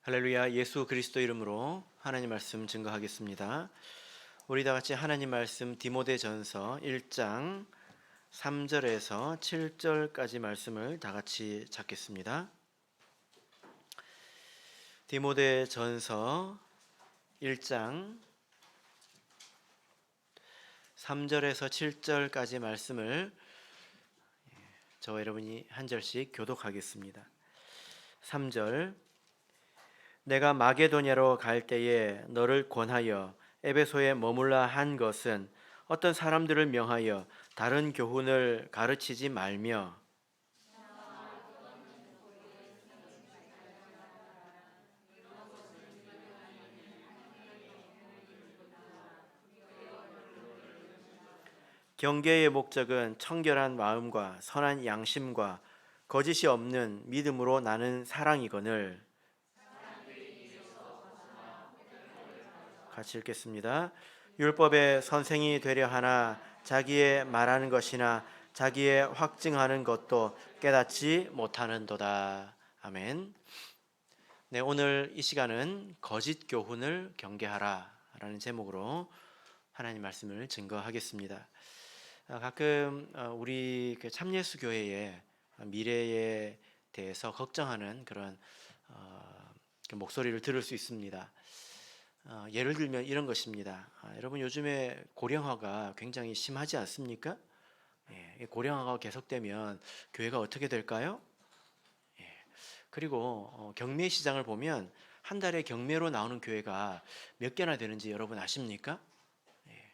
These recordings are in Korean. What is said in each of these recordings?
할렐루야. 예수 그리스도 이름으로 하나님 말씀 증거하겠습니다. 우리 다 같이 하나님 말씀 디모데전서 1장 3절에서 7절까지 말씀을 다 같이 찾겠습니다. 디모데전서 1장 3절에서 7절까지 말씀을 저와 여러분이 한 절씩 교독하겠습니다. 3절. 내가 마게도냐로 갈 때에 너를 권하여 에베소에 머물라 한 것은 어떤 사람들을 명하여 다른 교훈을 가르치지 말며 경계의 목적은 청결한 마음과 선한 양심과 거짓이 없는 믿음으로 나는 사랑이거늘. 같이 읽겠습니다. 율법의 선생이 되려 하나 자기의 말하는 것이나 자기의 확증하는 것도 깨닫지 못하는도다. 아멘. 네, 오늘 이 시간은 거짓 교훈을 경계하라 라는 제목으로 하나님 말씀을 증거하겠습니다. 가끔 우리 참예수 교회의 미래에 대해서 걱정하는 그런 목소리를 들을 수 있습니다. 예를 들면 이런 것입니다. 여러분 요즘에 고령화가 굉장히 심하지 않습니까? 고령화가 계속되면 교회가 어떻게 될까요? 그리고 경매 시장을 보면 한 달에 경매로 나오는 교회가 몇 개나 되는지 여러분 아십니까?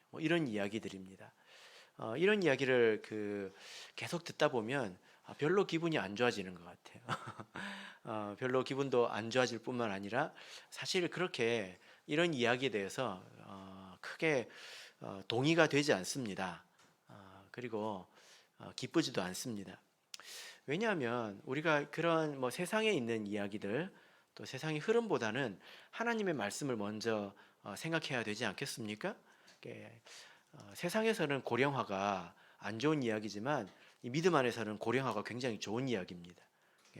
뭐 이런 이야기들입니다. 이런 이야기를 계속 듣다 보면 별로 기분이 안 좋아지는 것 같아요. 별로 기분도 안 좋아질 뿐만 아니라 사실 그렇게 이런 이야기에 대해서 크게 동의가 되지 않습니다. 그리고 기쁘지도 않습니다. 왜냐하면 우리가 그런 세상에 있는 이야기들 또 세상의 흐름보다는 하나님의 말씀을 먼저 생각해야 되지 않겠습니까? 세상에서는 고령화가 안 좋은 이야기지만 이 믿음 안에서는 고령화가 굉장히 좋은 이야기입니다.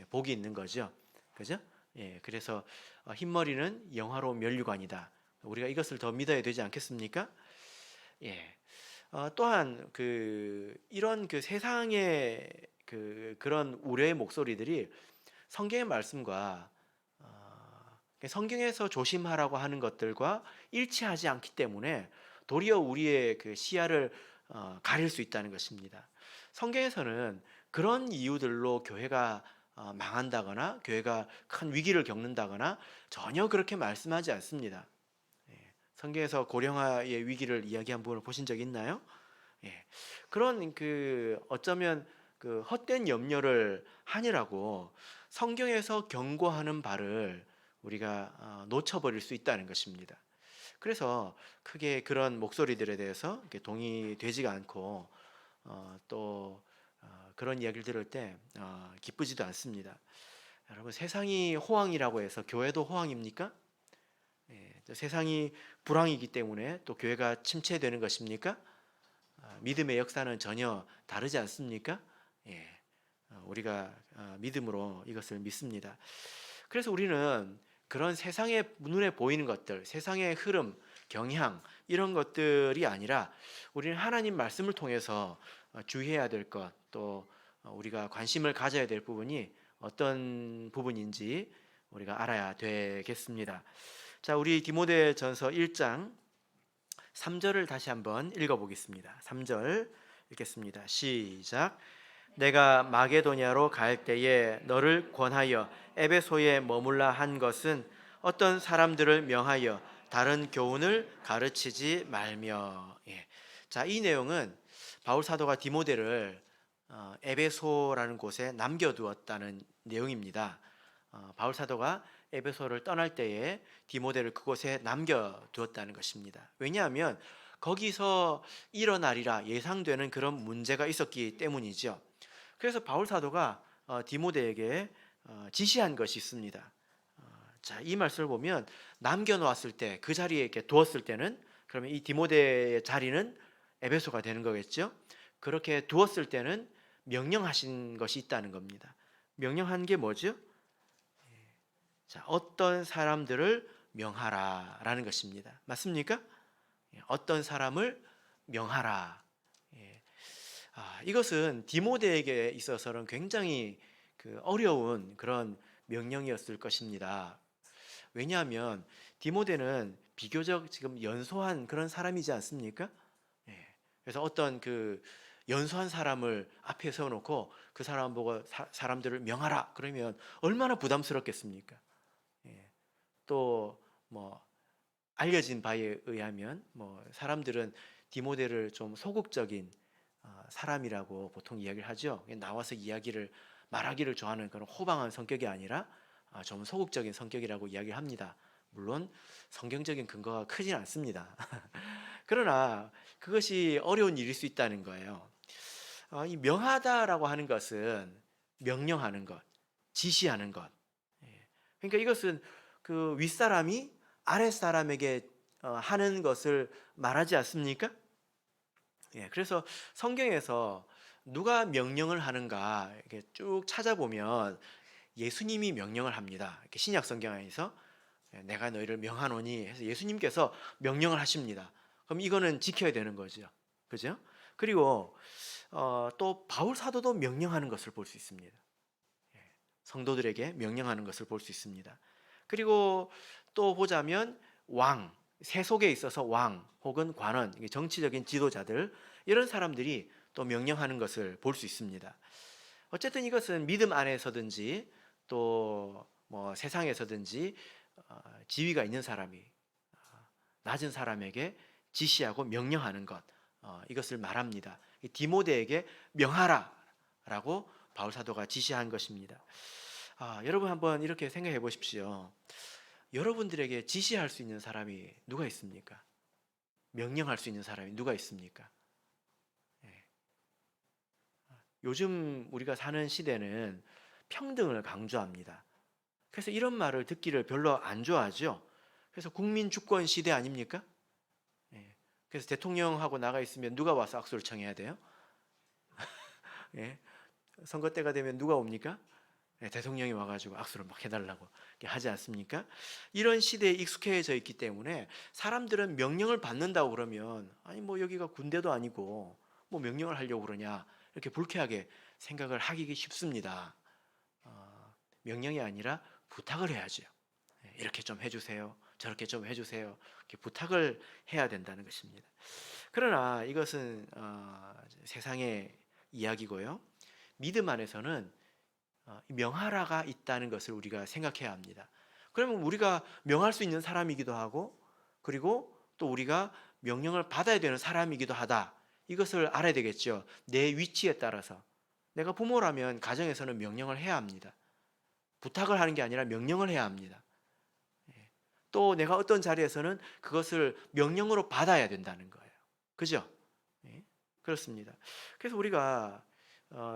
복이 있는 거죠. 그죠? 그래서 흰머리는 영화로운 면류관이다. 우리가 이것을 더 믿어야 되지 않겠습니까? 또한 이런 세상의 그런 우려의 목소리들이 성경의 말씀과 성경에서 조심하라고 하는 것들과 일치하지 않기 때문에 도리어 우리의 시야를 가릴 수 있다는 것입니다. 성경에서는 그런 이유들로 교회가 망한다거나 교회가 큰 위기를 겪는다거나 전혀 그렇게 말씀하지 않습니다. 성경에서 고령화의 위기를 이야기한 부분을 보신 적 있나요? 그런 어쩌면 헛된 염려를 하느라고 성경에서 경고하는 바를 우리가 놓쳐버릴 수 있다는 것입니다. 그래서 크게 그런 목소리들에 대해서 동의되지가 않고 또 그런 이야기를 들을 때 기쁘지도 않습니다. 여러분 세상이 호황이라고 해서 교회도 호황입니까? 세상이 불황이기 때문에 또 교회가 침체되는 것입니까? 믿음의 역사는 전혀 다르지 않습니까? 우리가 믿음으로 이것을 믿습니다. 그래서 우리는 그런 세상의 눈에 보이는 것들, 세상의 흐름, 경향 이런 것들이 아니라 우리는 하나님 말씀을 통해서 주의해야 될 것, 또 우리가 관심을 가져야 될 부분이 어떤 부분인지 우리가 알아야 되겠습니다. 자, 우리 디모데전서 1장 3절을 다시 한번 읽어보겠습니다. 3절 읽겠습니다. 시작. 내가 마게도냐로 갈 때에 너를 권하여 에베소에 머물라 한 것은 어떤 사람들을 명하여 다른 교훈을 가르치지 말며. 자, 이 내용은 바울 사도가 디모데를 에베소라는 곳에 남겨두었다는 내용입니다. 바울 사도가 에베소를 떠날 때에 디모데를 그곳에 남겨두었다는 것입니다. 왜냐하면 거기서 일어나리라 예상되는 그런 문제가 있었기 때문이죠. 그래서 바울 사도가 디모데에게 지시한 것이 있습니다. 자, 이 말씀을 보면 남겨놓았을 때 그 자리에 이렇게 두었을 때는 그러면 이 디모데의 자리는 에베소가 되는 거겠죠. 그렇게 두었을 때는 명령하신 것이 있다는 겁니다. 명령한 게 뭐죠? 자, 어떤 사람들을 명하라라는 것입니다. 맞습니까? 어떤 사람을 명하라. 예. 이것은 디모데에게 있어서는 굉장히 어려운 그런 명령이었을 것입니다. 왜냐하면 디모데는 비교적 지금 연소한 그런 사람이지 않습니까? 예. 그래서 어떤 연소한 사람을 앞에 세워놓고 그 사람 보고 사람들을 명하라 그러면 얼마나 부담스럽겠습니까? 예. 또 뭐 알려진 바에 의하면 뭐 사람들은 디모데를 좀 소극적인 사람이라고 보통 이야기를 하죠. 나와서 이야기를 말하기를 좋아하는 그런 호방한 성격이 아니라 좀 소극적인 성격이라고 이야기를 합니다. 물론 성경적인 근거가 크진 않습니다. 그러나 그것이 어려운 일일 수 있다는 거예요. 이 명하다라고 하는 것은 명령하는 것, 지시하는 것. 예. 그러니까 이것은 그 윗사람이 아랫사람에게 하는 것을 말하지 않습니까? 예, 그래서 성경에서 누가 명령을 하는가 이렇게 쭉 찾아보면 예수님이 명령을 합니다. 이렇게 신약 성경에서 내가 너희를 명하노니 해서 예수님께서 명령을 하십니다. 그럼 이거는 지켜야 되는 거죠. 그죠? 그리고 또 바울 사도도 명령하는 것을 볼 수 있습니다. 예, 성도들에게 명령하는 것을 볼 수 있습니다. 그리고 또 보자면 세속에 있어서 왕 혹은 관원, 정치적인 지도자들 이런 사람들이 또 명령하는 것을 볼 수 있습니다. 어쨌든 이것은 믿음 안에서든지 또 뭐 세상에서든지 지위가 있는 사람이 낮은 사람에게 지시하고 명령하는 것, 이것을 말합니다. 디모데에게 명하라라고 바울 사도가 지시한 것입니다. 여러분 한번 이렇게 생각해 보십시오. 여러분들에게 지시할 수 있는 사람이 누가 있습니까? 명령할 수 있는 사람이 누가 있습니까? 예. 요즘 우리가 사는 시대는 평등을 강조합니다. 그래서 이런 말을 듣기를 별로 안 좋아하죠. 그래서 국민 주권 시대 아닙니까? 예. 그래서 대통령하고 나가 있으면 누가 와서 악수를 청해야 돼요? 예. 선거 때가 되면 누가 옵니까? 예, 대통령이 와가지고 악수를 막 해달라고 하지 않습니까? 이런 시대에 익숙해져 있기 때문에 사람들은 명령을 받는다고 그러면 아니 뭐 여기가 군대도 아니고 뭐 명령을 하려고 그러냐 이렇게 불쾌하게 생각을 하기 쉽습니다. 명령이 아니라 부탁을 해야죠. 예, 이렇게 좀 해주세요. 저렇게 좀 해주세요. 이렇게 부탁을 해야 된다는 것입니다. 그러나 이것은 세상의 이야기고요. 믿음 안에서는 명하라가 있다는 것을 우리가 생각해야 합니다. 그러면 우리가 명할 수 있는 사람이기도 하고 그리고 또 우리가 명령을 받아야 되는 사람이기도 하다. 이것을 알아야 되겠죠. 내 위치에 따라서. 내가 부모라면 가정에서는 명령을 해야 합니다. 부탁을 하는 게 아니라 명령을 해야 합니다. 또 내가 어떤 자리에서는 그것을 명령으로 받아야 된다는 거예요. 그죠? 그렇습니다. 그래서 우리가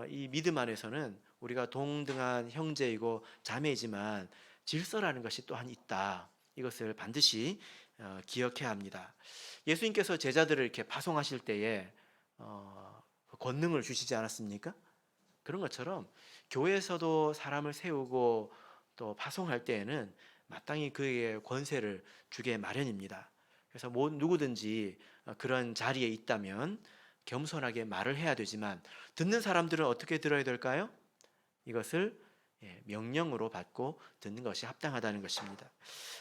이 믿음 안에서는 우리가 동등한 형제이고 자매이지만 질서라는 것이 또한 있다. 이것을 반드시 기억해야 합니다. 예수님께서 제자들을 이렇게 파송하실 때에 권능을 주시지 않았습니까? 그런 것처럼 교회에서도 사람을 세우고 또 파송할 때에는 마땅히 그에게 권세를 주게 마련입니다. 그래서 누구든지 그런 자리에 있다면 겸손하게 말을 해야 되지만 듣는 사람들은 어떻게 들어야 될까요? 이것을 명령으로 받고 듣는 것이 합당하다는 것입니다.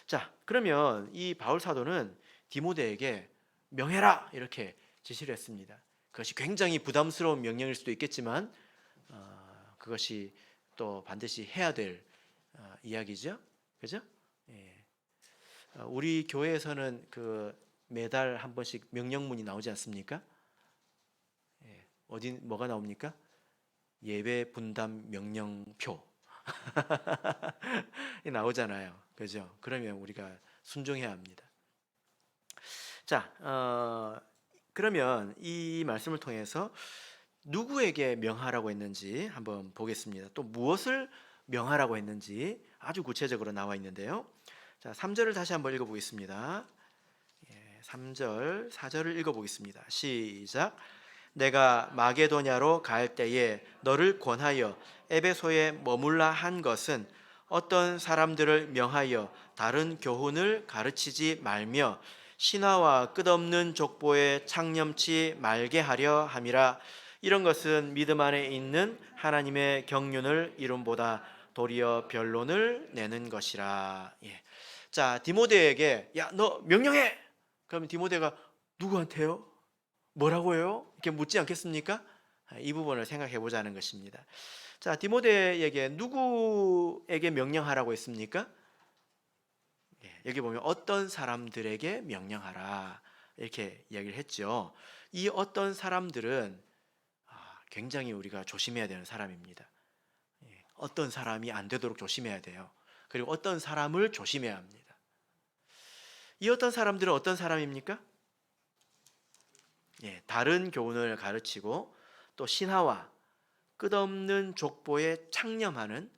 자, 그러면 이 바울 사도는 디모데에게 명해라 이렇게 지시를 했습니다. 그것이 굉장히 부담스러운 명령일 수도 있겠지만 그것이 또 반드시 해야 될 이야기죠. 그죠? 우리 교회에서는 매달 한 번씩 명령문이 나오지 않습니까? 뭐가 나옵니까? 예배 분담 명령표 나오잖아요. 그죠? 그러면 우리가 순종해야 합니다. 자, 그러면 이 말씀을 통해서 누구에게 명하라고 했는지 한번 보겠습니다. 또 무엇을 명하라고 했는지 아주 구체적으로 나와 있는데요. 자, 3절을 다시 한번 읽어보겠습니다. 3절, 4절을 읽어보겠습니다. 시작. 내가 마게도냐로 갈 때에 너를 권하여 에베소에 머물라 한 것은 어떤 사람들을 명하여 다른 교훈을 가르치지 말며 신화와 끝없는 족보에 창념치 말게 하려 함이라. 이런 것은 믿음 안에 있는 하나님의 경륜을 이름보다 도리어 변론을 내는 것이라. 예. 자, 디모데에게 야, 너 명령해. 그러면 디모데가 누구한테요? 뭐라고요? 이렇게 묻지 않겠습니까? 이 부분을 생각해 보자는 것입니다. 자, 디모데에게 누구에게 명령하라고 했습니까? 예, 여기 보면 어떤 사람들에게 명령하라 이렇게 이야기를 했죠. 이 어떤 사람들은 굉장히 우리가 조심해야 되는 사람입니다. 예, 어떤 사람이 안 되도록 조심해야 돼요. 그리고 어떤 사람을 조심해야 합니다. 이 어떤 사람들은 어떤 사람입니까? 예, 다른 교훈을 가르치고 또 신화와 끝없는 족보에 창념하는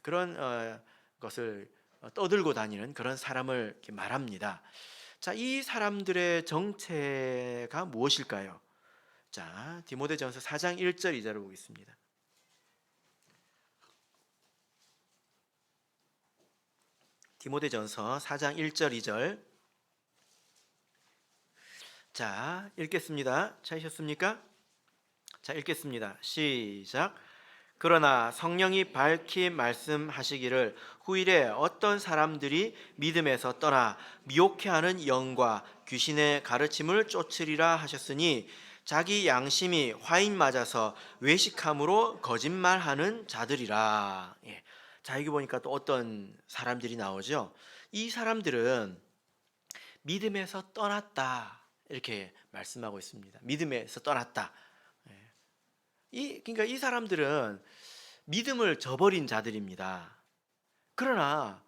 그런 것을 떠들고 다니는 그런 사람을 이렇게 말합니다. 자, 이 사람들의 정체가 무엇일까요? 자, 디모데전서 4장 1절 2절을 보겠습니다. 디모데전서 4장 1절 2절. 자, 읽겠습니다. 찾으셨습니까? 자, 읽겠습니다. 시작. 그러나 성령이 밝히 말씀하시기를 후일에 어떤 사람들이 믿음에서 떠나 미혹해하는 영과 귀신의 가르침을 쫓으리라 하셨으니 자기 양심이 화인 맞아서 외식함으로 거짓말하는 자들이라. 예. 자, 여기 보니까 또 어떤 사람들이 나오죠. 이 사람들은 믿음에서 떠났다 이렇게 말씀하고 있습니다. 믿음에서 떠났다. 그러니까 이 사람들은 믿음을 저버린 자들입니다. 그러나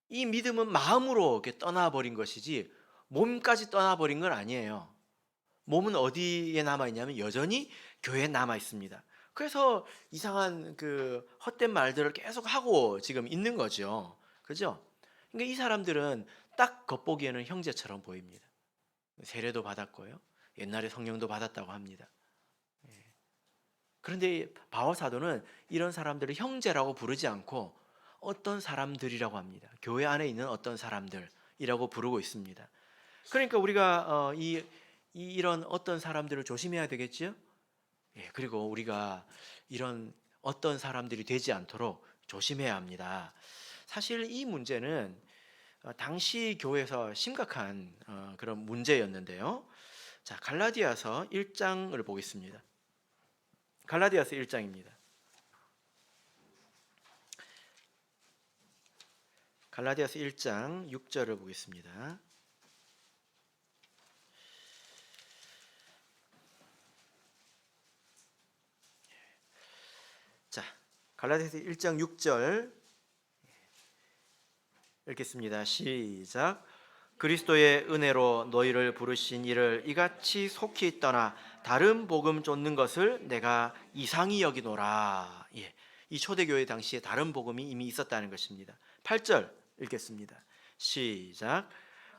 이 믿음은 마음으로 이렇게 떠나버린 것이지 몸까지 떠나버린 건 아니에요. 몸은 어디에 남아 있냐면 여전히 교회에 남아 있습니다. 그래서 이상한 그 헛된 말들을 계속 하고 지금 있는 거죠. 그죠? 그러니까 이 사람들은 딱 겉보기에는 형제처럼 보입니다. 세례도 받았고요. 옛날에 성령도 받았다고 합니다. 그런데 바울 사도는 이런 사람들을 형제라고 부르지 않고 어떤 사람들이라고 합니다. 교회 안에 있는 어떤 사람들이라고 부르고 있습니다. 그러니까 우리가 이런 어떤 사람들을 조심해야 되겠지요. 예, 그리고 우리가 이런 어떤 사람들이 되지 않도록 조심해야 합니다. 사실 이 문제는 당시 교회에서 심각한 그런 문제였는데요. 자, 갈라디아서 1장을 보겠습니다. 갈라디아서 1장입니다. 갈라디아서 1장 6절을 보겠습니다. 자, 갈라디아서 1장 6절 읽겠습니다. 시작. 그리스도의 은혜로 너희를 부르신 이를 이같이 속히 떠나 다른 복음 쫓는 것을 내가 이상히 여기노라. 예, 이 초대교회 당시에 다른 복음이 이미 있었다는 것입니다. 8절 읽겠습니다. 시작.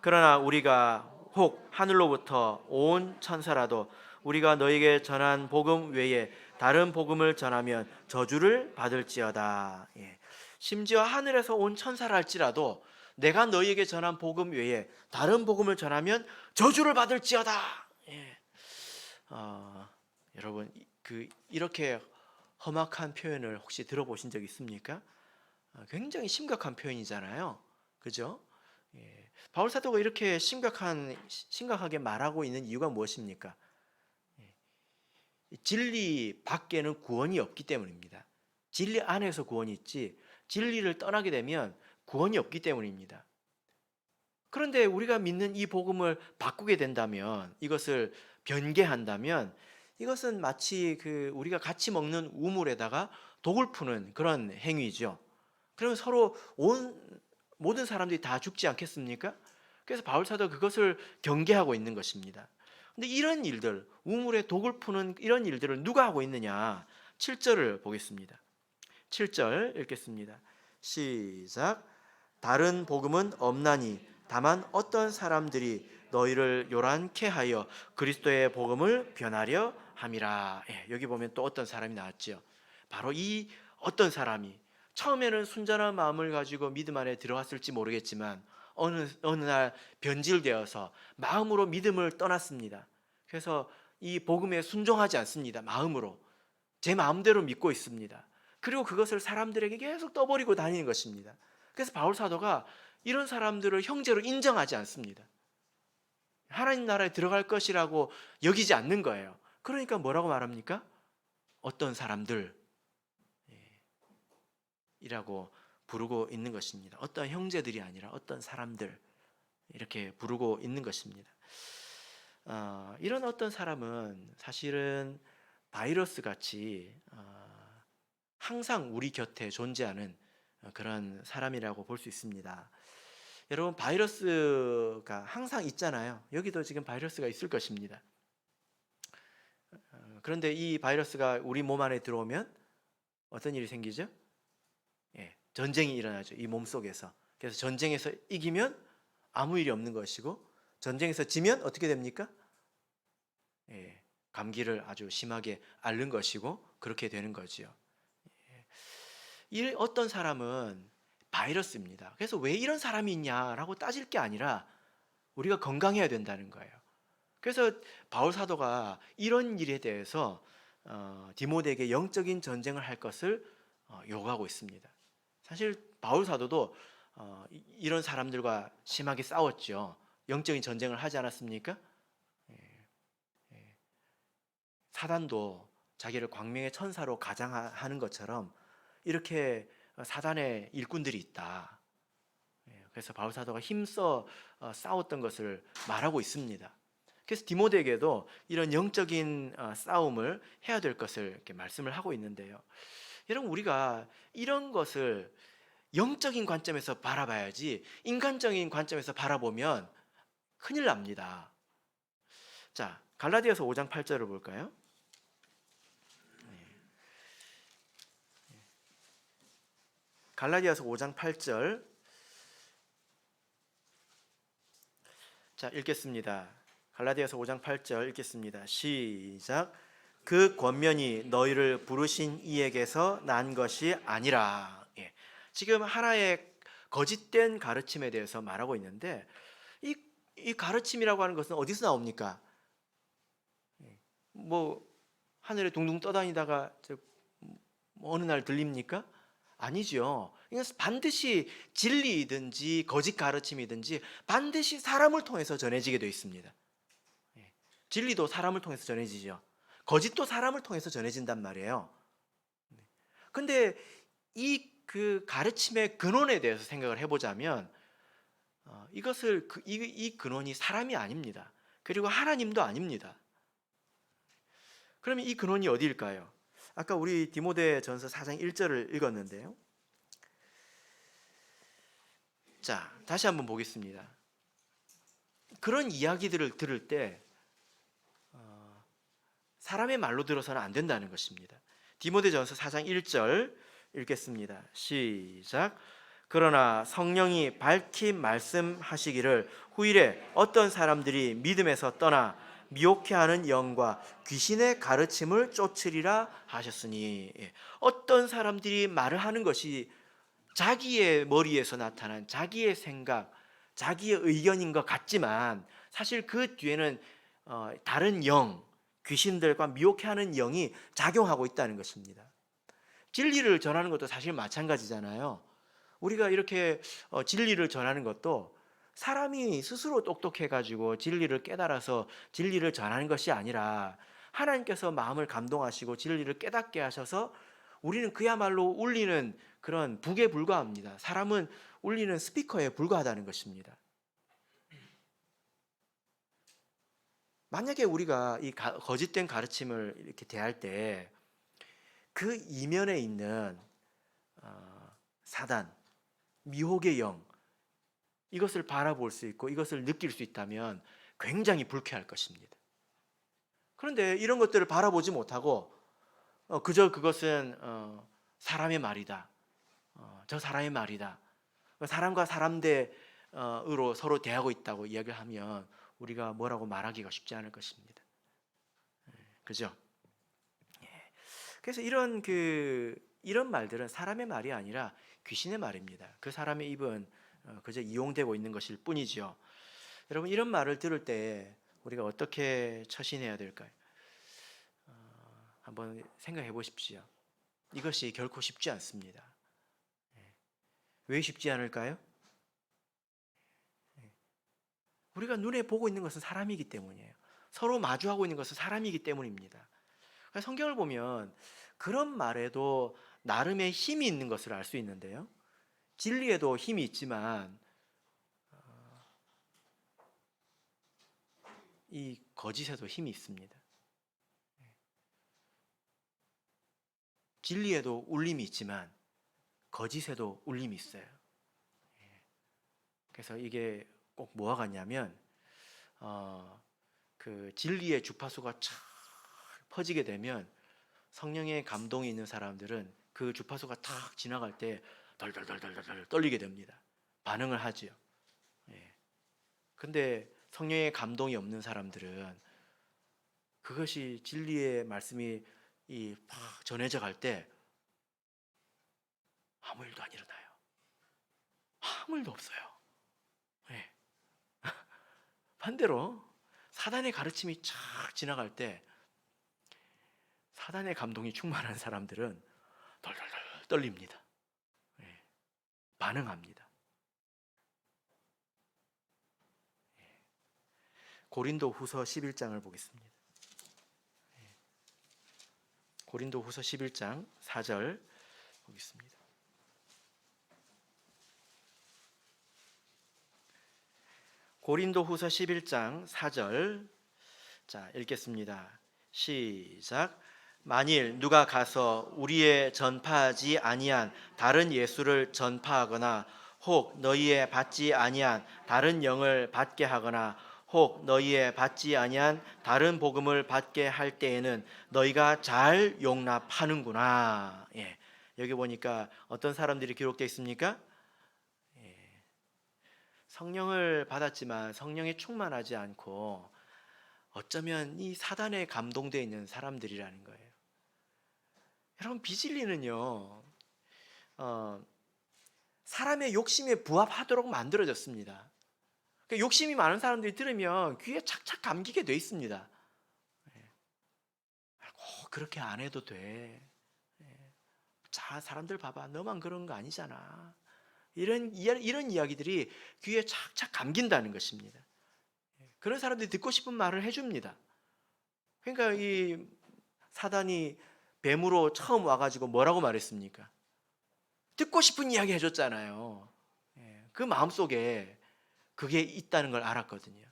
그러나 우리가 혹 하늘로부터 온 천사라도 우리가 너에게 전한 복음 외에 다른 복음을 전하면 저주를 받을지어다. 예. 심지어 하늘에서 온 천사라 할지라도 내가 너희에게 전한 복음 외에 다른 복음을 전하면 저주를 받을지어다. 예. 여러분 이렇게 험악한 표현을 혹시 들어보신 적 있습니까? 굉장히 심각한 표현이잖아요. 그죠? 예. 바울 사도가 이렇게 심각하게 말하고 있는 이유가 무엇입니까? 진리 밖에는 구원이 없기 때문입니다. 진리 안에서 구원이 있지 진리를 떠나게 되면 구원이 없기 때문입니다. 그런데 우리가 믿는 이 복음을 바꾸게 된다면, 이것을 변개한다면, 이것은 마치 우리가 같이 먹는 우물에다가 독을 푸는 그런 행위죠. 그러면 서로 모든 사람들이 다 죽지 않겠습니까? 그래서 바울 사도가 그것을 경계하고 있는 것입니다. 근데 이런 일들, 우물에 독을 푸는 이런 일들을 누가 하고 있느냐? 7절을 보겠습니다. 7절 읽겠습니다. 시작. 다른 복음은 없나니 다만 어떤 사람들이 너희를 요란케 하여 그리스도의 복음을 변하려 함이라. 예, 여기 보면 또 어떤 사람이 나왔죠. 바로 이 어떤 사람이 처음에는 순전한 마음을 가지고 믿음 안에 들어왔을지 모르겠지만 어느 날 변질되어서 마음으로 믿음을 떠났습니다. 그래서 이 복음에 순종하지 않습니다. 마음으로 제 마음대로 믿고 있습니다. 그리고 그것을 사람들에게 계속 떠버리고 다니는 것입니다. 그래서 바울 사도가 이런 사람들을 형제로 인정하지 않습니다. 하나님 나라에 들어갈 것이라고 여기지 않는 거예요. 그러니까 뭐라고 말합니까? 어떤 사람들 이라고 부르고 있는 것입니다. 어떤 형제들이 아니라 어떤 사람들 이렇게 부르고 있는 것입니다. 이런 어떤 사람은 사실은 바이러스 같이 항상 우리 곁에 존재하는 그런 사람이라고 볼 수 있습니다. 여러분, 바이러스가 항상 있잖아요. 여기도 지금 바이러스가 있을 것입니다. 그런데 이 바이러스가 우리 몸 안에 들어오면 어떤 일이 생기죠? 전쟁이 일어나죠. 이 몸 속에서. 그래서 전쟁에서 이기면 아무 일이 없는 것이고, 전쟁에서 지면 어떻게 됩니까? 감기를 아주 심하게 앓는 것이고 그렇게 되는 거지요. 어떤 사람은 바이러스입니다. 그래서 왜 이런 사람이 있냐라고 따질 게 아니라 우리가 건강해야 된다는 거예요. 그래서 바울 사도가 이런 일에 대해서 디모데에게 영적인 전쟁을 할 것을 요구하고 있습니다. 사실 바울 사도도 이런 사람들과 심하게 싸웠죠. 영적인 전쟁을 하지 않았습니까? 사단도 자기를 광명의 천사로 가장하는 것처럼 이렇게 사단의 일꾼들이 있다. 그래서 바울 사도가 힘써 싸웠던 것을 말하고 있습니다. 그래서 디모데에게도 이런 영적인 싸움을 해야 될 것을 이렇게 말씀을 하고 있는데요. 여러분, 우리가 이런 것을 영적인 관점에서 바라봐야지 인간적인 관점에서 바라보면 큰일 납니다. 자, 갈라디아서 5장 8절을 볼까요? 갈라디아서 5장 8절. 자, 읽겠습니다. 갈라디아서 5장 8절 읽겠습니다. 시작. 그 권면이 너희를 부르신 이에게서 난 것이 아니라. 지금 하나의 거짓된 가르침에 대해서 말하고 있는데 이 가르침이라고 하는 것은 어디서 나옵니까? 뭐 하늘에 둥둥 떠다니다가 어느 날 들립니까? 아니죠. 이것은 반드시 진리이든지 거짓 가르침이든지 반드시 사람을 통해서 전해지게 되어 있습니다. 진리도 사람을 통해서 전해지죠. 거짓도 사람을 통해서 전해진단 말이에요. 근데 그 가르침의 근원에 대해서 생각을 해보자면 이것을 이 근원이 사람이 아닙니다. 그리고 하나님도 아닙니다. 그러면 이 근원이 어디일까요? 아까 우리 디모데전서 4장 1절을 읽었는데요. 자, 다시 한번 보겠습니다. 그런 이야기들을 들을 때 사람의 말로 들어서는 안 된다는 것입니다. 디모데전서 4장 1절 읽겠습니다. 시작. 그러나 성령이 밝히 말씀하시기를 후일에 어떤 사람들이 믿음에서 떠나 미혹해하는 영과 귀신의 가르침을 쫓으리라 하셨으니, 어떤 사람들이 말을 하는 것이 자기의 머리에서 나타난 자기의 생각, 자기의 의견인 것 같지만 사실 그 뒤에는 다른 영, 귀신들과 미혹해하는 영이 작용하고 있다는 것입니다. 진리를 전하는 것도 사실 마찬가지잖아요. 우리가 이렇게 진리를 전하는 것도 사람이 스스로 똑똑해가지고 진리를 깨달아서 진리를 전하는 것이 아니라 하나님께서 마음을 감동하시고 진리를 깨닫게 하셔서 우리는 그야말로 울리는 그런 북에 불과합니다. 사람은 울리는 스피커에 불과하다는 것입니다. 만약에 우리가 이 거짓된 가르침을 이렇게 대할 때 그 이면에 있는 사단, 미혹의 영, 이것을 바라볼 수 있고 이것을 느낄 수 있다면 굉장히 불쾌할 것입니다. 그런데 이런 것들을 바라보지 못하고 그저 그것은 사람의 말이다, 저 사람의 말이다, 사람과 사람대로 서로 대하고 있다고 이야기를 하면 우리가 뭐라고 말하기가 쉽지 않을 것입니다. 그죠? 그래서 이런 이런 말들은 사람의 말이 아니라 귀신의 말입니다. 그 사람의 입은 그저 이용되고 있는 것일 뿐이죠. 여러분, 이런 말을 들을 때 우리가 어떻게 처신해야 될까요? 한번 생각해 보십시오. 이것이 결코 쉽지 않습니다. 왜 쉽지 않을까요? 우리가 눈에 보고 있는 것은 사람이기 때문이에요. 서로 마주하고 있는 것은 사람이기 때문입니다. 그러니까 성경을 보면 그런 말에도 나름의 힘이 있는 것을 알 수 있는데요. 진리에도 힘이 있지만 이 거짓에도 힘이 있습니다. 진리에도 울림이 있지만 거짓에도 울림이 있어요. 그래서 이게 꼭 뭐와 같냐면 그 진리의 주파수가 쫙 퍼지게 되면 성령의 감동이 있는 사람들은 그 주파수가 탁 지나갈 때 덜덜덜덜덜 떨리게 됩니다. 반응을 하지요. 예. 근데 성령의 감동이 없는 사람들은 그것이 진리의 말씀이 팍 전해져 갈 때 아무 일도 안 일어나요. 아무 일도 없어요. 예. 반대로 사단의 가르침이 쫙 지나갈 때 사단의 감동이 충만한 사람들은 덜덜덜 떨립니다. 예. 반응합니다. 고린도 후서 11장을 보겠습니다. 고린도 후서 11장 4절 보겠습니다. 고린도 후서 11장 4절. 자, 읽겠습니다. 시작. 만일 누가 가서 우리의 전파하지 아니한 다른 예수를 전파하거나 혹 너희의 받지 아니한 다른 영을 받게 하거나 혹 너희의 받지 아니한 다른 복음을 받게 할 때에는 너희가 잘 용납하는구나. 예. 여기 보니까 어떤 사람들이 기록되어 있습니까? 성령을 받았지만 성령에 충만하지 않고 어쩌면 이 사단에 감동되어 있는 사람들이라는 거예요. 여러분, 비진리는요, 사람의 욕심에 부합하도록 만들어졌습니다. 그러니까 욕심이 많은 사람들이 들으면 귀에 착착 감기게 돼 있습니다. 그렇게 안 해도 돼. 자, 사람들 봐봐, 너만 그런 거 아니잖아. 이런 이야기들이 귀에 착착 감긴다는 것입니다. 그런 사람들이 듣고 싶은 말을 해줍니다. 그러니까 이 사단이 뱀으로 처음 와가지고 뭐라고 말했습니까? 듣고 싶은 이야기 해줬잖아요. 그 마음속에 그게 있다는 걸 알았거든요.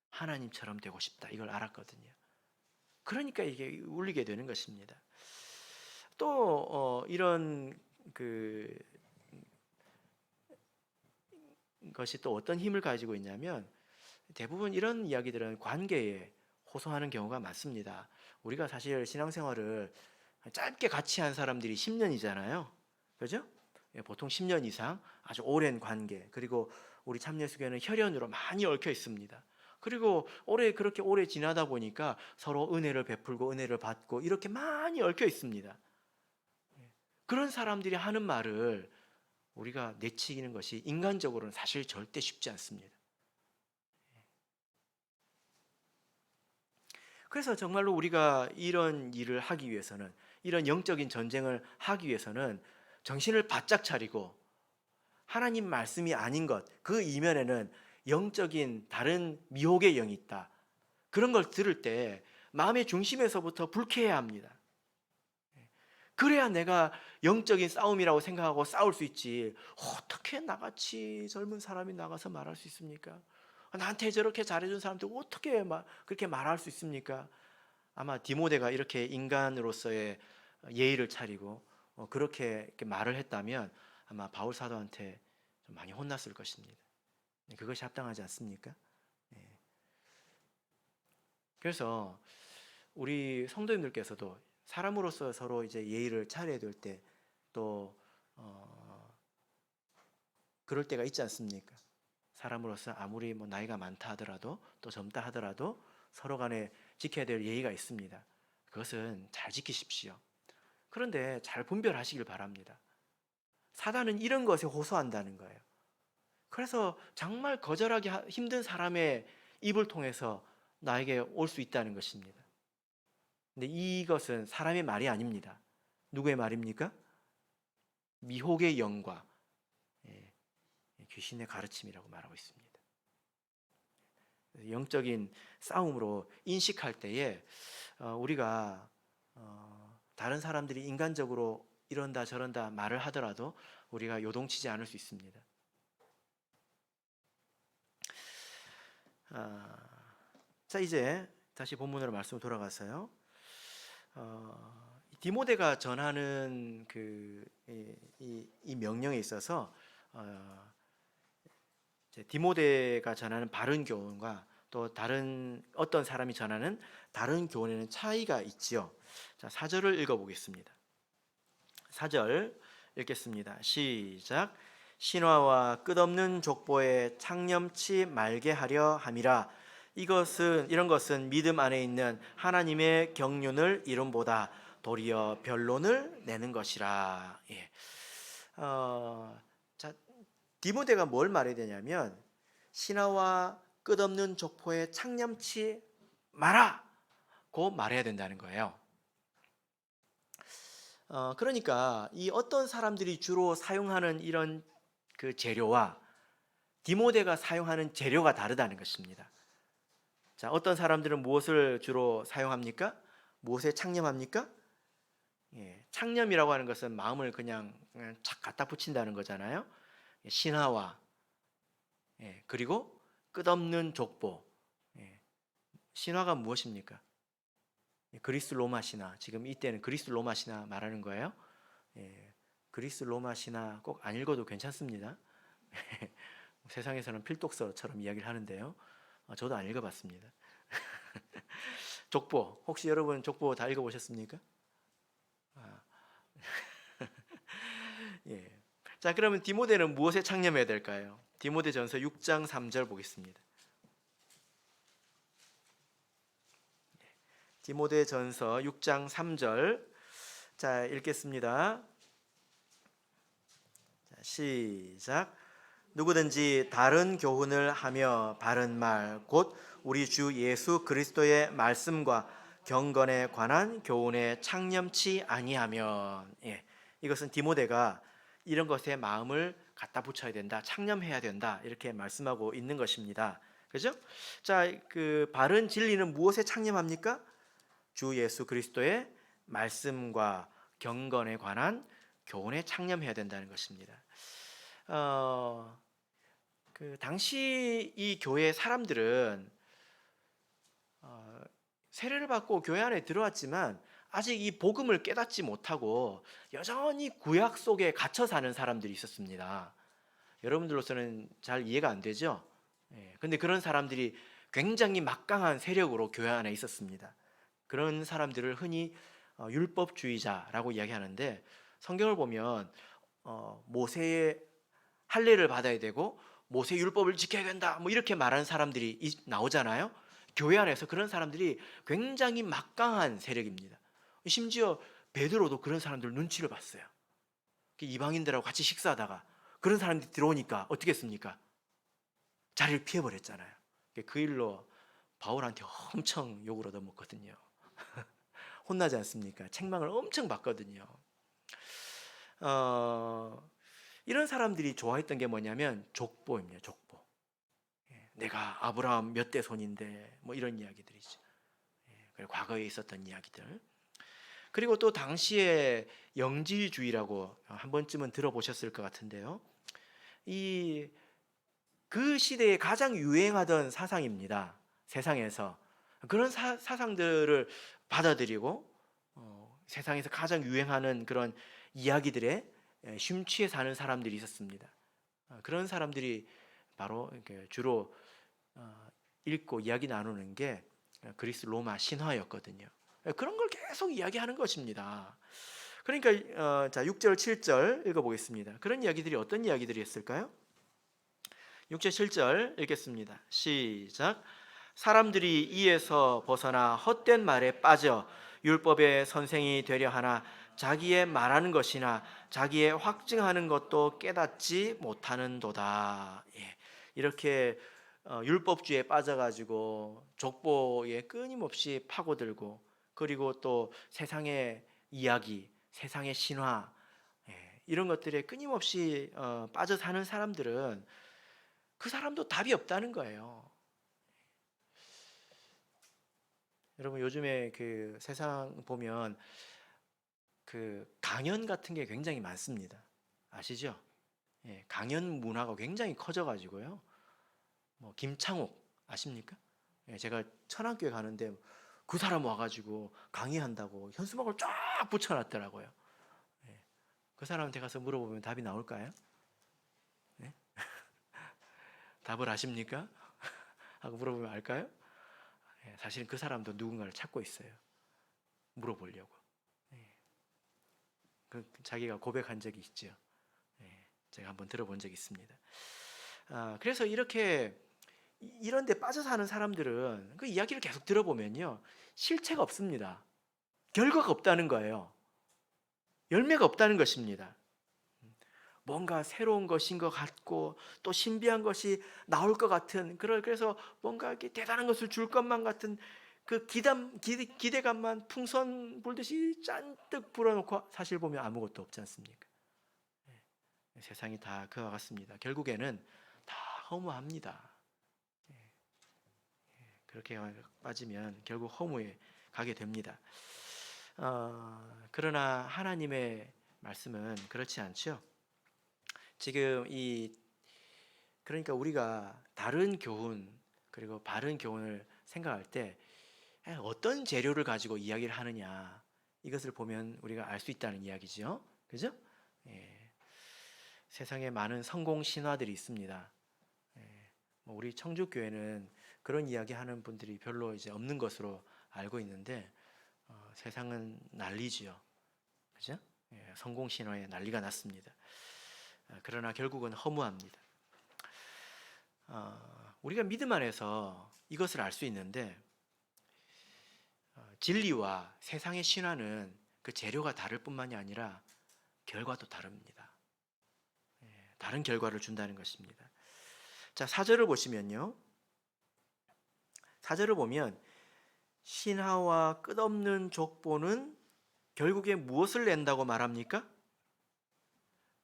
하나님처럼 되고 싶다, 이걸 알았거든요. 그러니까 이게 울리게 되는 것입니다. 또 이런 것이 또 어떤 힘을 가지고 있냐면, 대부분 이런 이야기들은 관계에 호소하는 경우가 많습니다. 우리가 사실 신앙생활을 짧게 같이 한 사람들이 10년이잖아요. 그죠? 보통 10년 이상 아주 오랜 관계, 그리고 우리 참예수교회는 혈연으로 많이 얽혀 있습니다. 그리고 그렇게 오래 지나다 보니까 서로 은혜를 베풀고 은혜를 받고 이렇게 많이 얽혀 있습니다. 그런 사람들이 하는 말을 우리가 내치는 것이 인간적으로는 사실 절대 쉽지 않습니다. 그래서 정말로 우리가 이런 일을 하기 위해서는, 이런 영적인 전쟁을 하기 위해서는 정신을 바짝 차리고 하나님 말씀이 아닌 것, 그 이면에는 영적인 다른 미혹의 영이 있다. 그런 걸 들을 때 마음의 중심에서부터 불쾌해야 합니다. 그래야 내가 영적인 싸움이라고 생각하고 싸울 수 있지. 어떻게 나같이 젊은 사람이 나가서 말할 수 있습니까? 나한테 저렇게 잘해준 사람들 어떻게 그렇게 말할 수 있습니까? 아마 디모데가 이렇게 인간으로서의 예의를 차리고 그렇게 말을 했다면 아마 바울 사도한테 좀 많이 혼났을 것입니다. 그것이 합당하지 않습니까? 그래서 우리 성도님들께서도 사람으로서 서로 이제 예의를 차려야 될 때 또 그럴 때가 있지 않습니까? 사람으로서 아무리 나이가 많다 하더라도 또 젊다 하더라도 서로 간에 지켜야 될 예의가 있습니다. 그것은 잘 지키십시오. 그런데 잘 분별하시길 바랍니다. 사단은 이런 것에 호소한다는 거예요. 그래서 정말 거절하기 힘든 사람의 입을 통해서 나에게 올 수 있다는 것입니다. 근데 이것은 사람의 말이 아닙니다. 누구의 말입니까? 미혹의 영과 귀신의 가르침이라고 말하고 있습니다. 영적인 싸움으로 인식할 때에 우리가 다른 사람들이 인간적으로 이런다 저런다 말을 하더라도 우리가 요동치지 않을 수 있습니다. 자, 이제 다시 본문으로 말씀 돌아가서요. 디모데가 전하는 이 명령에 있어서 디모데가 전하는 바른 교훈과 또 다른 어떤 사람이 전하는 다른 교훈에는 차이가 있지요. 자, 4절을 읽어보겠습니다. 4절 읽겠습니다. 시작. 신화와 끝없는 족보에 창념치 말게 하려 함이라. 이런 것은 믿음 안에 있는 하나님의 경륜을 이름보다 도리어 변론을 내는 것이라. 예. 자, 디모데가 뭘 말해야 되냐면 신화와 끝없는 족보에 창념치 마라고 말해야 된다는 거예요. 그러니까 이 어떤 사람들이 주로 사용하는 이런 그 재료와 디모데가 사용하는 재료가 다르다는 것입니다. 자, 어떤 사람들은 무엇을 주로 사용합니까? 무엇에 창념합니까? 예, 창념이라고 하는 것은 마음을 그냥 착 갖다 붙인다는 거잖아요. 신화와 그리고 끝없는 족보. 신화가 무엇입니까? 그리스 로마 신화. 지금 이때는 그리스 로마 신화 말하는 거예요. 그리스 로마 신화 꼭 안 읽어도 괜찮습니다. 세상에서는 필독서처럼 이야기를 하는데요. 저도 안 읽어봤습니다. 족보. 혹시 여러분 족보 다 읽어보셨습니까? 예. 자, 그러면 디모데는 무엇에 창념해야 될까요? 디모데전서 6장 3절 보겠습니다. 디모데전서 6장 3절. 자, 읽겠습니다. 자, 시작. 누구든지 다른 교훈을 하며 바른 말 곧 우리 주 예수 그리스도의 말씀과 경건에 관한 교훈에 창념치 아니하면, 이것은 디모데가 이런 것에 마음을 갖다 붙여야 된다, 창념해야 된다, 이렇게 말씀하고 있는 것입니다. 그죠? 자, 그 바른 진리는 무엇에 창념합니까? 주 예수 그리스도의 말씀과 경건에 관한 교훈에 창념해야 된다는 것입니다. 그 당시 이 교회 사람들은 세례를 받고 교회 안에 들어왔지만 아직 이 복음을 깨닫지 못하고 여전히 구약 속에 갇혀 사는 사람들이 있었습니다. 여러분들로서는 잘 이해가 안 되죠? 근데 그런 사람들이 굉장히 막강한 세력으로 교회 안에 있었습니다. 그런 사람들을 흔히 율법주의자라고 이야기하는데, 성경을 보면 모세의 할례를 받아야 되고 모세 율법을 지켜야 된다, 뭐 이렇게 말하는 사람들이 나오잖아요. 교회 안에서 그런 사람들이 굉장히 막강한 세력입니다. 심지어 베드로도 그런 사람들 눈치를 봤어요. 이방인들하고 같이 식사하다가 그런 사람들이 들어오니까 어떻게 했습니까? 자리를 피해버렸잖아요. 그 일로 바울한테 엄청 욕을 얻어먹거든요. 혼나지 않습니까? 책망을 엄청 받거든요. 이런 사람들이 좋아했던 게 뭐냐면 족보입니다. 족보. 내가 아브라함 몇 대 손인데 뭐 이런 이야기들이죠. 과거에 있었던 이야기들. 그리고 또 당시에 영지주의라고 한 번쯤은 들어보셨을 것 같은데요. 그 시대에 가장 유행하던 사상입니다. 세상에서 그런 사상들을 받아들이고 세상에서 가장 유행하는 그런 이야기들에 심취해 사는 사람들이 있었습니다. 그런 사람들이 바로 주로 읽고 이야기 나누는 게 그리스 로마 신화였거든요. 그런 걸 계속 이야기하는 것입니다. 그러니까 자, 6절 7절 읽어보겠습니다. 그런 이야기들이 어떤 이야기들이었을까요? 6절 7절 읽겠습니다. 시작. 사람들이 이에서 벗어나 헛된 말에 빠져 율법의 선생이 되려 하나 자기의 말하는 것이나 자기의 확증하는 것도 깨닫지 못하는도다. 예. 이렇게 율법주의에 빠져가지고 족보에 끊임없이 파고들고, 그리고 또 세상의 이야기, 세상의 신화, 이런 것들에 끊임없이 빠져 사는 사람들은 그 사람도 답이 없다는 거예요. 여러분, 요즘에 그 세상 보면 그 강연 같은 게 굉장히 많습니다. 아시죠? 예, 강연 문화가 굉장히 커져가지고요. 뭐 김창옥 아십니까? 예, 제가 천안교회 가는데 그 사람 와가지고 강의한다고 현수막을 쫙 붙여놨더라고요. 예, 그 사람한테 가서 물어보면 답이 나올까요? 예? 답을 아십니까? 하고 물어보면 알까요? 예, 사실은 그 사람도 누군가를 찾고 있어요. 물어보려고. 예, 자기가 고백한 적이 있죠. 예, 제가 한번 들어본 적이 있습니다. 그래서 이렇게 이런 데 빠져 사는 사람들은 그 이야기를 계속 들어보면요, 실체가 없습니다. 결과가 없다는 거예요. 열매가 없다는 것입니다. 뭔가 새로운 것인 것 같고 또 신비한 것이 나올 것 같은, 그래서 뭔가 이렇게 대단한 것을 줄 것만 같은 그 기대감만 풍선 불듯이 잔뜩 불어놓고 사실 보면 아무것도 없지 않습니까? 세상이 다 그와 같습니다. 결국에는 다 허무합니다. 그렇게 빠지면 결국 허무에 가게 됩니다. 그러나 하나님의 말씀은 그렇지 않죠. 지금 그러니까 우리가 다른 교훈, 그리고 바른 교훈을 생각할 때 어떤 재료를 가지고 이야기를 하느냐, 이것을 보면 우리가 알 수 있다는 이야기죠. 그죠? 예, 세상에 많은 성공 신화들이 있습니다. 뭐 우리 청주교회는 그런 이야기하는 분들이 별로 이제 없는 것으로 알고 있는데, 세상은 난리지요. 그죠? 예, 성공 신화에 난리가 났습니다. 그러나 결국은 허무합니다. 우리가 믿음 안에서 이것을 알 수 있는데, 진리와 세상의 신화는 그 재료가 다를 뿐만이 아니라 결과도 다릅니다. 다른 결과를 준다는 것입니다. 자, 4절을 보시면요. 4절을 보면 신하와 끝없는 족보는 결국에 무엇을 낸다고 말합니까?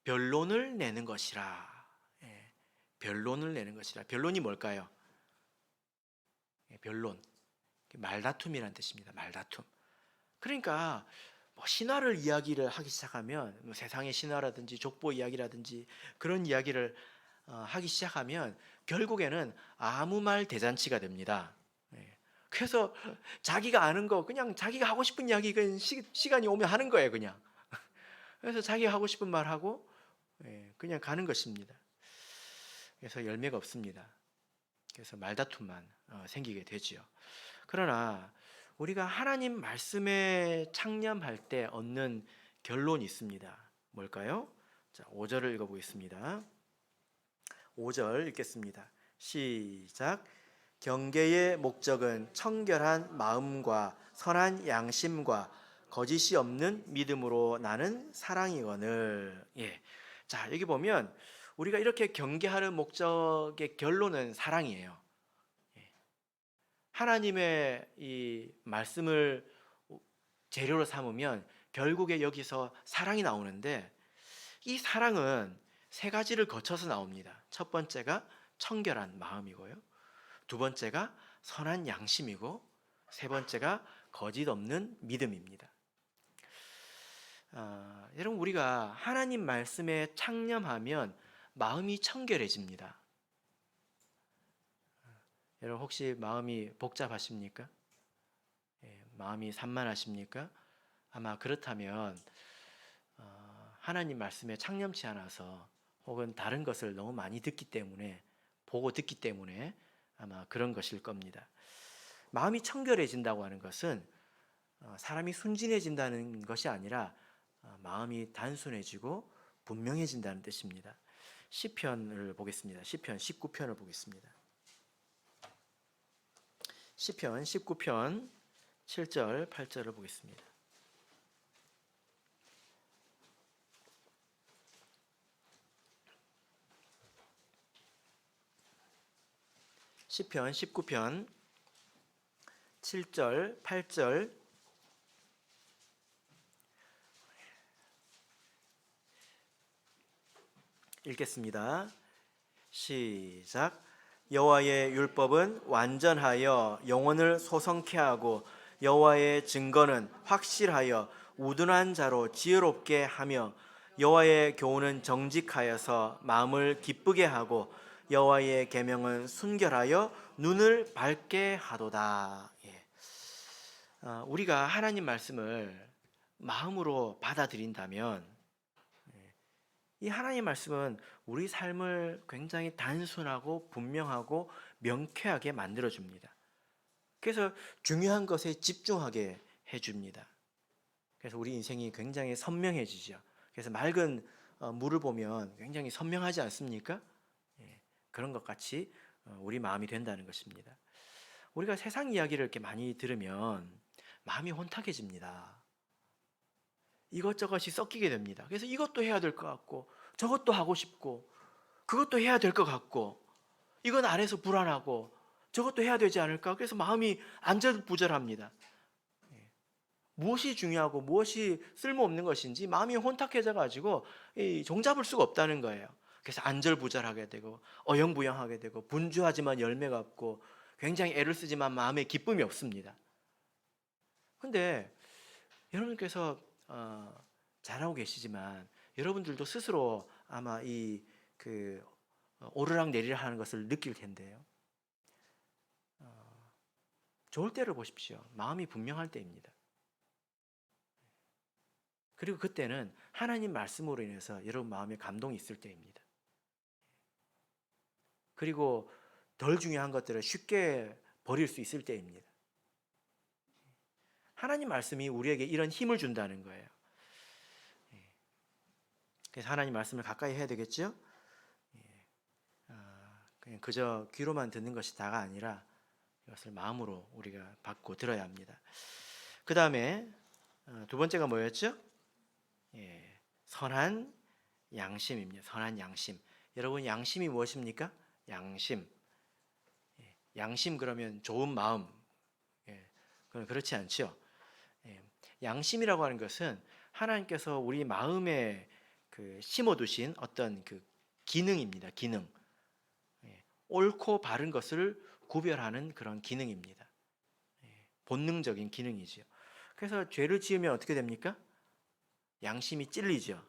변론을 내는 것이라. 예, 변론을 내는 것이라. 변론이 뭘까요? 변론. 말다툼이라는 뜻입니다. 말다툼. 그러니까 뭐 신화를 이야기를 하기 시작하면, 뭐 세상의 신화라든지 족보 이야기라든지 그런 이야기를 하기 시작하면 결국에는 아무 말 대잔치가 됩니다. 예. 그래서 자기가 아는 거 그냥 자기가 하고 싶은 이야기 그냥 시간이 오면 하는 거예요, 그냥. 그래서 자기가 하고 싶은 말 하고 그냥 가는 것입니다. 그래서 열매가 없습니다. 그래서 말다툼만 생기게 되지요. 그러나 우리가 하나님 말씀에 창념할 때 얻는 결론이 있습니다. 뭘까요? 자, 5절을 읽어보겠습니다. 5절 읽겠습니다. 시작. 경계의 목적은 청결한 마음과 선한 양심과 거짓이 없는 믿음으로 나는 사랑이거늘. 예. 자, 여기 보면 우리가 이렇게 경계하는 목적의 결론은 사랑이에요. 하나님의 이 말씀을 재료로 삼으면 결국에 여기서 사랑이 나오는데, 이 사랑은 세 가지를 거쳐서 나옵니다. 첫 번째가 청결한 마음이고요. 두 번째가 선한 양심이고, 세 번째가 거짓 없는 믿음입니다. 여러분, 우리가 하나님 말씀에 창념하면 마음이 청결해집니다. 여러분, 혹시 마음이 복잡하십니까? 마음이 산만하십니까? 아마 그렇다면 하나님 말씀에 창념치 않아서, 혹은 다른 것을 너무 많이 듣기 때문에, 보고 듣기 때문에 아마 그런 것일 겁니다. 마음이 청결해진다고 하는 것은 사람이 순진해진다는 것이 아니라 마음이 단순해지고 분명해진다는 뜻입니다. 시편을 보겠습니다. 시편 19편을 보겠습니다. 시편 19편 7절 8절을 보겠습니다. 시편 19편 7절, 8절 읽겠습니다. 시작. 여호와의 율법은 완전하여 영혼을 소성케 하고 여호와의 증거는 확실하여 우둔한 자로 지혜롭게 하며 여호와의 교훈은 정직하여서 마음을 기쁘게 하고 여호와의 계명은 순결하여 눈을 밝게 하도다. 우리가 하나님 말씀을 마음으로 받아들인다면 이 하나님 말씀은 우리 삶을 굉장히 단순하고 분명하고 명쾌하게 만들어 줍니다. 그래서 중요한 것에 집중하게 해줍니다. 그래서 우리 인생이 굉장히 선명해지죠. 그래서 맑은 물을 보면 굉장히 선명하지 않습니까? 그런 것 같이 우리 마음이 된다는 것입니다. 우리가 세상 이야기를 이렇게 많이 들으면 마음이 혼탁해집니다. 이것저것이 섞이게 됩니다. 그래서 이것도 해야 될 것 같고 저것도 하고 싶고 그것도 해야 될 것 같고 이건 안 해서 불안하고 저것도 해야 되지 않을까? 그래서 마음이 안절부절합니다. 무엇이 중요하고 무엇이 쓸모없는 것인지 마음이 혼탁해져 가지고 종잡을 수가 없다는 거예요. 그래서 안절부절하게 되고 어영부영하게 되고 분주하지만 열매가 없고 굉장히 애를 쓰지만 마음에 기쁨이 없습니다. 근데 여러분께서 잘하고 계시지만 여러분들도 스스로 아마 오르락 내리락 하는 것을 느낄 텐데요. 좋을 때를 보십시오. 마음이 분명할 때입니다. 그리고 그때는 하나님 말씀으로 인해서 여러분 마음에 감동이 있을 때입니다. 그리고 덜 중요한 것들을 쉽게 버릴 수 있을 때입니다. 하나님 말씀이 우리에게 이런 힘을 준다는 거예요. 그래서 하나님 말씀을 가까이 해야 되겠죠? 그냥 그저 귀로만 듣는 것이 다가 아니라 이것을 마음으로 우리가 받고 들어야 합니다. 그 다음에 두 번째가 뭐였죠? 선한 양심입니다. 선한 양심. 여러분 양심이 무엇입니까? 양심. 양심 그러면 좋은 마음. 그건 그렇지 않죠. 양심이라고 하는 것은 하나님께서 우리 마음에 심어두신 어떤 기능입니다. 기능. 옳고 바른 것을 구별하는 그런 기능입니다. 본능적인 기능이죠. 그래서 죄를 지으면 어떻게 됩니까? 양심이 찔리죠.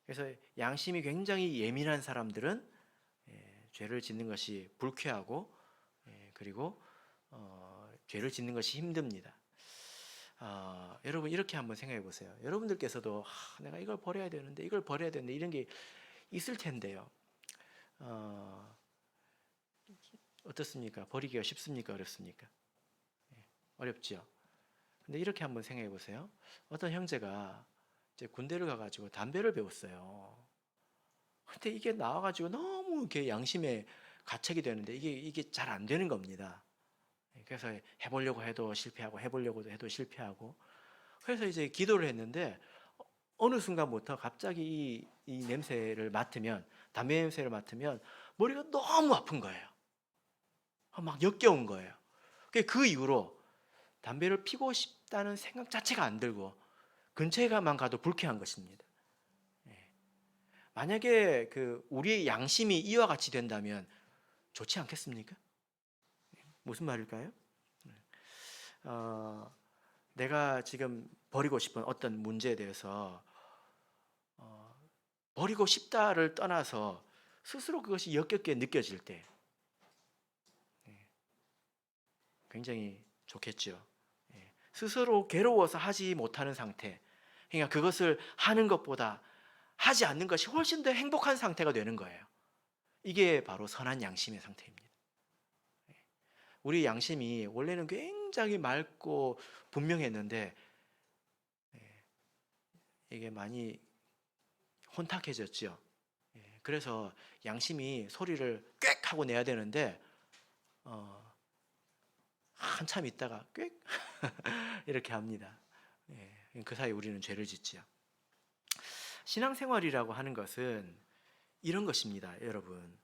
그래서 양심이 굉장히 예민한 사람들은 죄를 짓는 것이 불쾌하고 그리고 죄를 짓는 것이 힘듭니다. 여러분 이렇게 한번 생각해 보세요. 여러분들께서도 내가 이걸 버려야 되는데 이걸 버려야 되는데 이런 게 있을 텐데요. 어떻습니까? 버리기가 쉽습니까? 어렵습니까? 어렵죠. 근데 이렇게 한번 생각해 보세요. 어떤 형제가 이제 군대를 가가지고 담배를 배웠어요. 근데 이게 나와가지고 너무 이렇게 양심에 가책이 되는데 이게 잘 안 되는 겁니다. 그래서 해보려고 해도 실패하고 해보려고 해도 실패하고 그래서 이제 기도를 했는데 어느 순간부터 갑자기 이 냄새를 맡으면 담배 냄새를 맡으면 머리가 너무 아픈 거예요. 막 역겨운 거예요. 그 이후로 담배를 피고 싶다는 생각 자체가 안 들고 근처에만 가도 불쾌한 것입니다. 만약에 우리의 양심이 이와 같이 된다면 좋지 않겠습니까? 무슨 말일까요? 내가 지금 버리고 싶은 어떤 문제에 대해서 버리고 싶다를 떠나서 스스로 그것이 역겹게 느껴질 때 굉장히 좋겠죠. 스스로 괴로워서 하지 못하는 상태, 그러니까 그것을 하는 것보다 하지 않는 것이 훨씬 더 행복한 상태가 되는 거예요. 이게 바로 선한 양심의 상태입니다. 우리 양심이 원래는 굉장히 맑고 분명했는데 이게 많이 혼탁해졌죠. 그래서 양심이 소리를 꽥 하고 내야 되는데 한참 있다가 꽥 이렇게 합니다. 그 사이 우리는 죄를 짓죠. 신앙생활이라고 하는 것은 이런 것입니다, 여러분.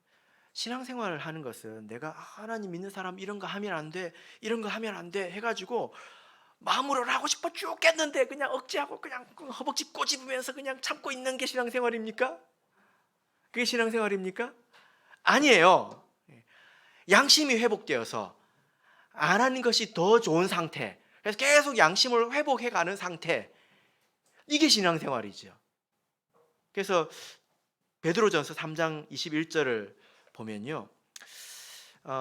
신앙생활을 하는 것은 내가 하나님 믿는 사람 이런 거 하면 안 돼, 이런 거 하면 안 돼 해가지고 마음으로는 하고 싶어 죽겠는데 그냥 억지하고 그냥 허벅지 꼬집으면서 그냥 참고 있는 게 신앙생활입니까? 그게 신앙생활입니까? 아니에요. 양심이 회복되어서 안 하는 것이 더 좋은 상태, 그래서 계속 양심을 회복해가는 상태, 이게 신앙생활이죠. 그래서 베드로전서 3장 21절을 보면요,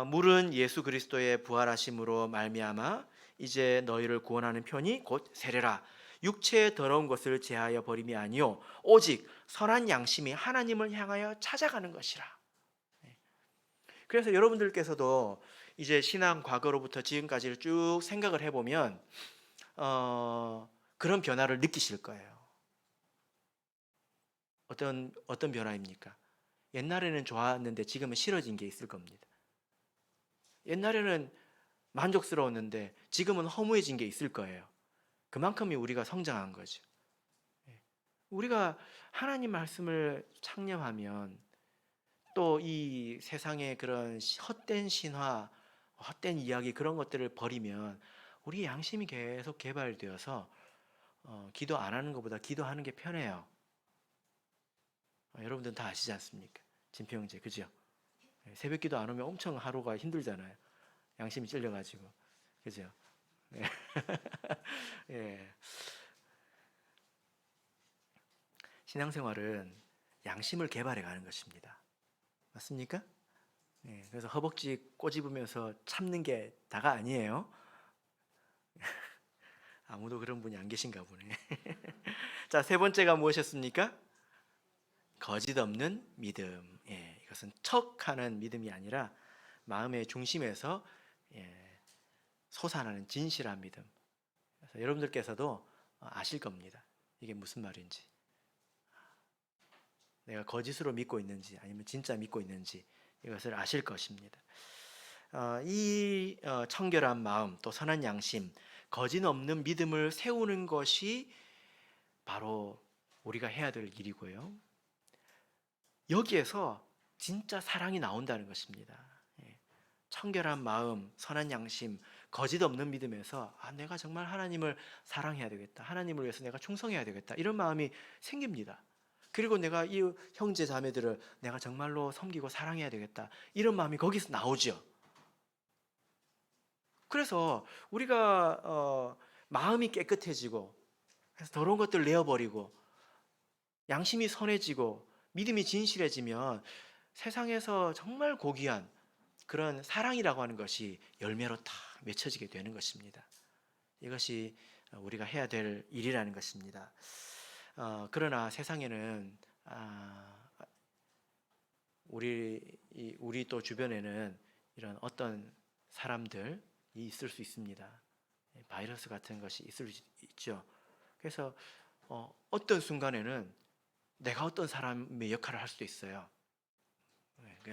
물은 예수 그리스도의 부활하심으로 말미암아 이제 너희를 구원하는 편이 곧 세례라. 육체의 더러운 것을 제하여 버림이 아니요 오직 선한 양심이 하나님을 향하여 찾아가는 것이라. 그래서 여러분들께서도 이제 신앙 과거로부터 지금까지를 쭉 생각을 해보면 그런 변화를 느끼실 거예요. 어떤 변화입니까? 옛날에는 좋았는데 지금은 싫어진 게 있을 겁니다. 옛날에는 만족스러웠는데 지금은 허무해진 게 있을 거예요. 그만큼이 우리가 성장한 거죠. 우리가 하나님 말씀을 창념하면 또 이 세상의 그런 헛된 신화, 헛된 이야기, 그런 것들을 버리면 우리 양심이 계속 개발되어서 기도 안 하는 것보다 기도하는 게 편해요. 여러분들은 다 아시지 않습니까? 진평제, 그죠? 새벽 기도 안 오면 엄청 하루가 힘들잖아요. 양심이 찔려가지고, 그죠? 예. 예. 신앙생활은 양심을 개발해 가는 것입니다. 맞습니까? 예. 그래서 허벅지 꼬집으면서 참는 게 다가 아니에요. 아무도 그런 분이 안 계신가 보네. 자, 세 번째가 무엇이었습니까? 거짓 없는 믿음. 예, 이것은 척하는 믿음이 아니라 마음의 중심에서 솟아나는 진실한 믿음. 그래서 여러분들께서도 아실 겁니다. 이게 무슨 말인지. 내가 거짓으로 믿고 있는지 아니면 진짜 믿고 있는지 이것을 아실 것입니다. 이 청결한 마음, 또 선한 양심, 거짓 없는 믿음을 세우는 것이 바로 우리가 해야 될 일이고요. 여기에서 진짜 사랑이 나온다는 것입니다. 청결한 마음, 선한 양심, 거짓 없는 믿음에서 내가 정말 하나님을 사랑해야 되겠다, 하나님을 위해서 내가 충성해야 되겠다, 이런 마음이 생깁니다. 그리고 내가 이 형제 자매들을 내가 정말로 섬기고 사랑해야 되겠다, 이런 마음이 거기서 나오죠. 그래서 우리가 마음이 깨끗해지고, 그래서 더러운 것들을 내어버리고 양심이 선해지고 믿음이 진실해지면 세상에서 정말 고귀한 그런 사랑이라고 하는 것이 열매로 다 맺혀지게 되는 것입니다. 이것이 우리가 해야 될 일이라는 것입니다. 그러나 세상에는 우리 또 주변에는 이런 어떤 사람들이 있을 수 있습니다. 바이러스 같은 것이 있을 수 있죠. 그래서 어떤 순간에는 내가 어떤 사람의 역할을 할 수도 있어요.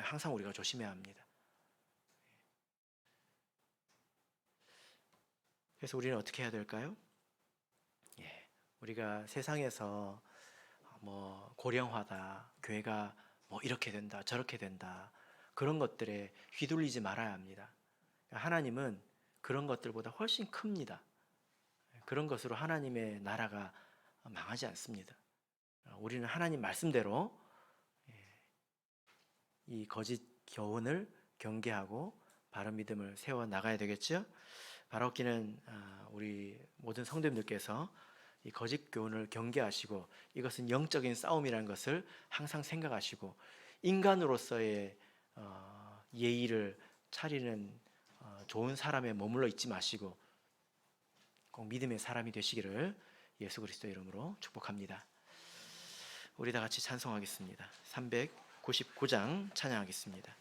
항상 우리가 조심해야 합니다. 그래서 우리는 어떻게 해야 될까요? 우리가 세상에서 고령화다, 교회가 이렇게 된다, 저렇게 된다, 그런 것들에 휘둘리지 말아야 합니다. 하나님은 그런 것들보다 훨씬 큽니다. 그런 것으로 하나님의 나라가 망하지 않습니다. 우리는 하나님 말씀대로 이 거짓 교훈을 경계하고 바른 믿음을 세워 나가야 되겠죠. 바라옵기는 우리 모든 성도님들께서 이 거짓 교훈을 경계하시고 이것은 영적인 싸움이라는 것을 항상 생각하시고 인간으로서의 예의를 차리는 좋은 사람에 머물러 있지 마시고 꼭 믿음의 사람이 되시기를 예수 그리스도의 이름으로 축복합니다. 우리 다 같이 찬송하겠습니다. 399장 찬양하겠습니다.